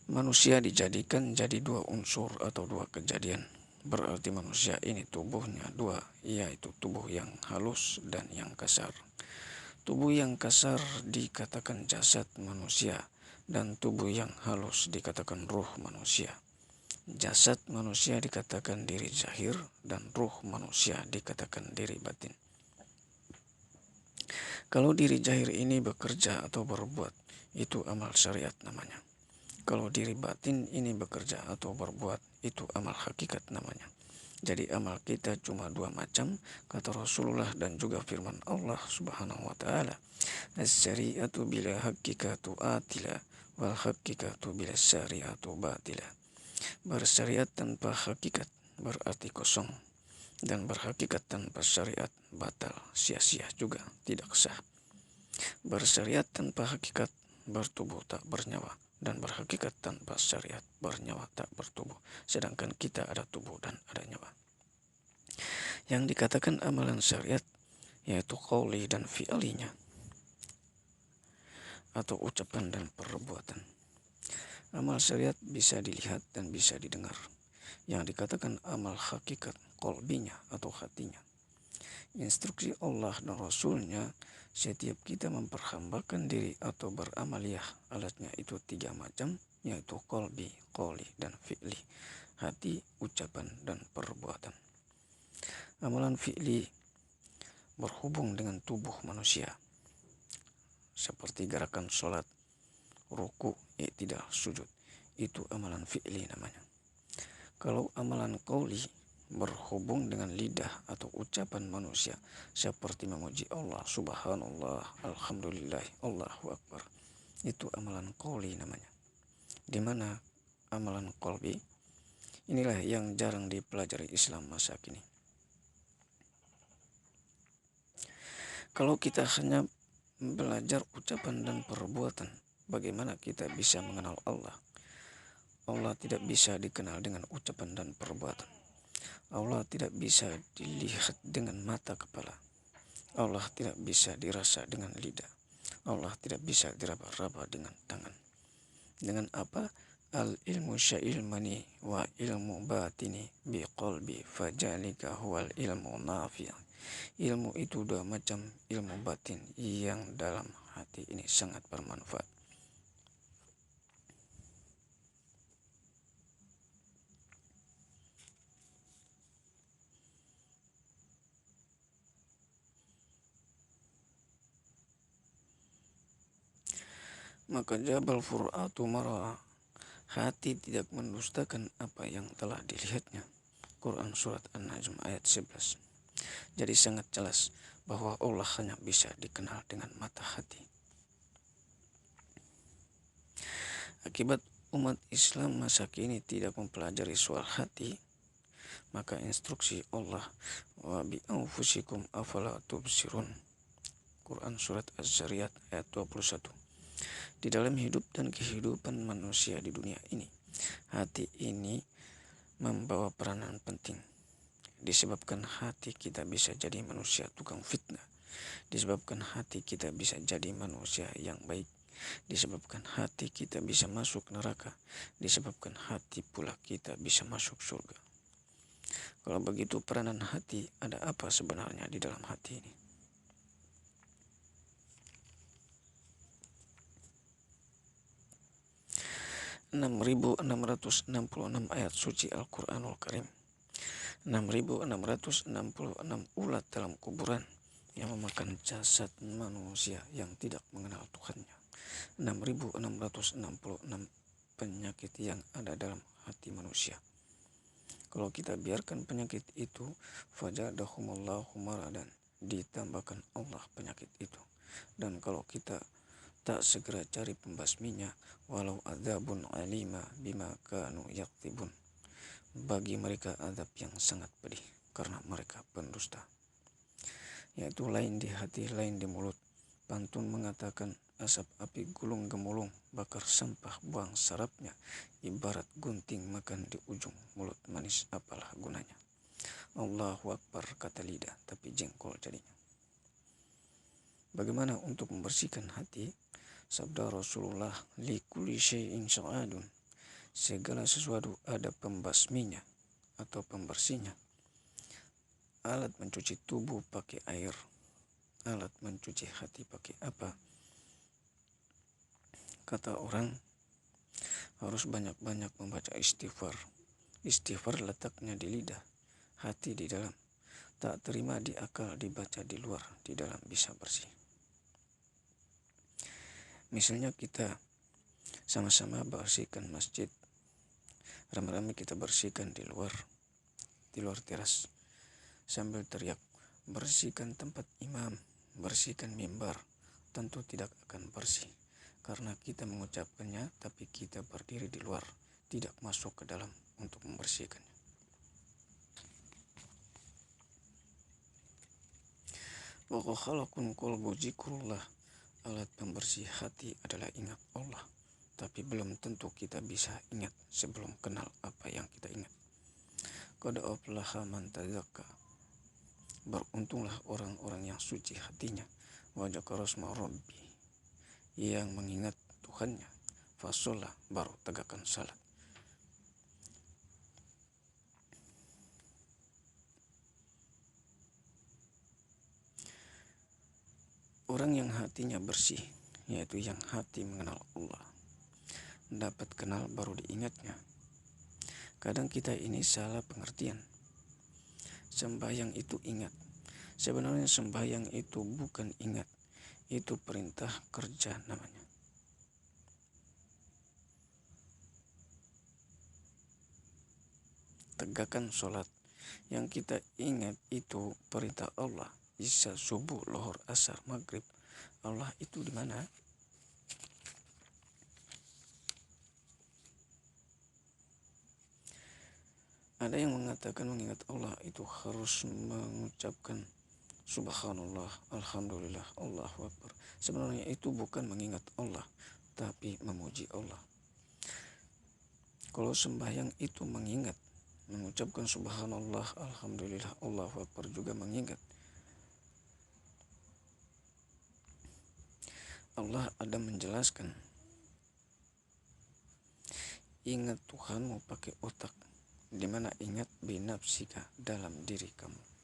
Manusia dijadikan jadi dua unsur atau dua kejadian. Berarti manusia ini tubuhnya dua, yaitu tubuh yang halus dan yang kasar. Tubuh yang kasar dikatakan jasad manusia, dan tubuh yang halus dikatakan ruh manusia. Jasad manusia dikatakan diri zahir, dan ruh manusia dikatakan diri batin. Kalau diri zahir ini bekerja atau berbuat, itu amal syariat namanya. Kalau diri batin ini bekerja atau berbuat, itu amal hakikat namanya. Jadi amal kita cuma dua macam, kata Rasulullah dan juga firman Allah Subhanahu wa taala. As-syari'atu bila hakikatu atila, wal hakikatu bila syari'atu batila. Bersyariat tanpa hakikat berarti kosong, dan berhakikat tanpa syariat batal, sia-sia juga, tidak sah. Bersyariat tanpa hakikat bertubuh tak bernyawa, dan berhakikat tanpa syariat bernyawa tak bertubuh. Sedangkan kita ada tubuh dan ada nyawa. Yang dikatakan amalan syariat yaitu qauli dan fi'linya, atau ucapan dan perbuatan. Amal syariat bisa dilihat dan bisa didengar. Yang dikatakan amal hakikat qalbinya atau hatinya. Instruksi Allah dan Rasulnya, setiap kita memperhambakan diri atau beramaliyah, alatnya itu tiga macam, yaitu qalbi, qauli, dan fi'li. Hati, ucapan, dan perbuatan. Amalan fi'li berhubung dengan tubuh manusia, seperti gerakan sholat, ruku, i'tidal, sujud. Itu amalan fi'li namanya. Kalau amalan qauli berhubung dengan lidah atau ucapan manusia, seperti memuji Allah, subhanallah, alhamdulillah, Allahu akbar. Itu amalan qauli namanya. Di mana amalan qalbi inilah yang jarang dipelajari Islam masa kini. Kalau kita hanya belajar ucapan dan perbuatan, bagaimana kita bisa mengenal Allah? Allah tidak bisa dikenal dengan ucapan dan perbuatan. Allah tidak bisa dilihat dengan mata kepala. Allah tidak bisa dirasa dengan lidah. Allah tidak bisa diraba-raba dengan tangan. Dengan apa? Al-ilmu sya'ilmani wa ilmu batini biqalbi fajalika huwal ilmu nafi'. Ilmu itu dua macam, ilmu batin yang dalam hati ini sangat bermanfaat. Maka Jabal Fur'atu marah, hati tidak mendustakan apa yang telah dilihatnya. Quran Surat An-Najm ayat 11. Jadi sangat jelas bahwa Allah hanya bisa dikenal dengan mata hati. Akibat umat Islam masa kini tidak mempelajari soal hati, maka instruksi Allah, wa bi anfusikum afala tubsirun, Quran Surat Az-Zariyat ayat 21. Di dalam hidup dan kehidupan manusia di dunia ini, hati ini membawa peranan penting. Disebabkan hati kita bisa jadi manusia tukang fitnah. Disebabkan hati kita bisa jadi manusia yang baik. Disebabkan hati kita bisa masuk neraka. Disebabkan hati pula kita bisa masuk surga. Kalau begitu peranan hati, ada apa sebenarnya di dalam hati ini? (6.666) ayat suci Al-Quranul Karim. 6.666 ulat dalam kuburan yang memakan jasad manusia yang tidak mengenal Tuhannya. 6.666 penyakit yang ada dalam hati manusia. Kalau kita biarkan penyakit itu, fajadahumullahu maradan, ditambahkan Allah penyakit itu. Dan kalau kita tak segera cari pembasminya, walau adzabun alima bima kanu yaktibun, bagi mereka azab yang sangat pedih karena mereka pendusta. Yaitu lain di hati, lain di mulut. Pantun mengatakan, asap api gulung gemulung, bakar sampah buang sarapnya, ibarat gunting makan di ujung mulut manis, apalah gunanya. Allahu Akbar, kata lidah, tapi jengkol jadinya. Bagaimana untuk membersihkan hati? Sabda Rasulullah, likulli syai'in sya'adun, segala sesuatu ada pembasminya atau pembersihnya. Alat mencuci tubuh pakai air, alat mencuci hati pakai apa? Kata orang harus banyak-banyak membaca istighfar. Istighfar letaknya di lidah, hati di dalam. Tak terima di akal, dibaca di luar, di dalam bisa bersih. Misalnya kita sama-sama bersihkan masjid, rame-rame kita bersihkan di luar teras, sambil teriak, bersihkan tempat imam, bersihkan mimbar, tentu tidak akan bersih. Karena kita mengucapkannya, tapi kita berdiri di luar, tidak masuk ke dalam untuk membersihkannya. Wa khalaqul qalbu zikrullah, alat pembersih hati adalah ingat Allah. Tapi belum tentu kita bisa ingat sebelum kenal apa yang kita ingat. Qad aflaha man tazakka, beruntunglah orang-orang yang suci hatinya. Wa dzakara asma rabbi, yang mengingat Tuhannya. Fasolah, baru tegakkan salat. Orang yang hatinya bersih, yaitu yang hati mengenal Allah, dapat kenal baru diingatnya. Kadang kita ini salah pengertian. Sembahyang itu ingat. Sebenarnya sembahyang itu bukan ingat, itu perintah kerja namanya. Tegakkan sholat. Yang kita ingat itu perintah Allah. Isya, subuh, lohor, asar, maghrib. Allah itu di mana? Ada yang mengatakan mengingat Allah itu harus mengucapkan subhanallah, alhamdulillah, Allahu akbar. Sebenarnya itu bukan mengingat Allah, tapi memuji Allah. Kalau sembahyang itu mengingat, mengucapkan subhanallah, alhamdulillah, Allahu akbar juga mengingat. Allah ada menjelaskan, ingat Tuhanmu pakai otak, di mana ingat binafsika, dalam diri kamu.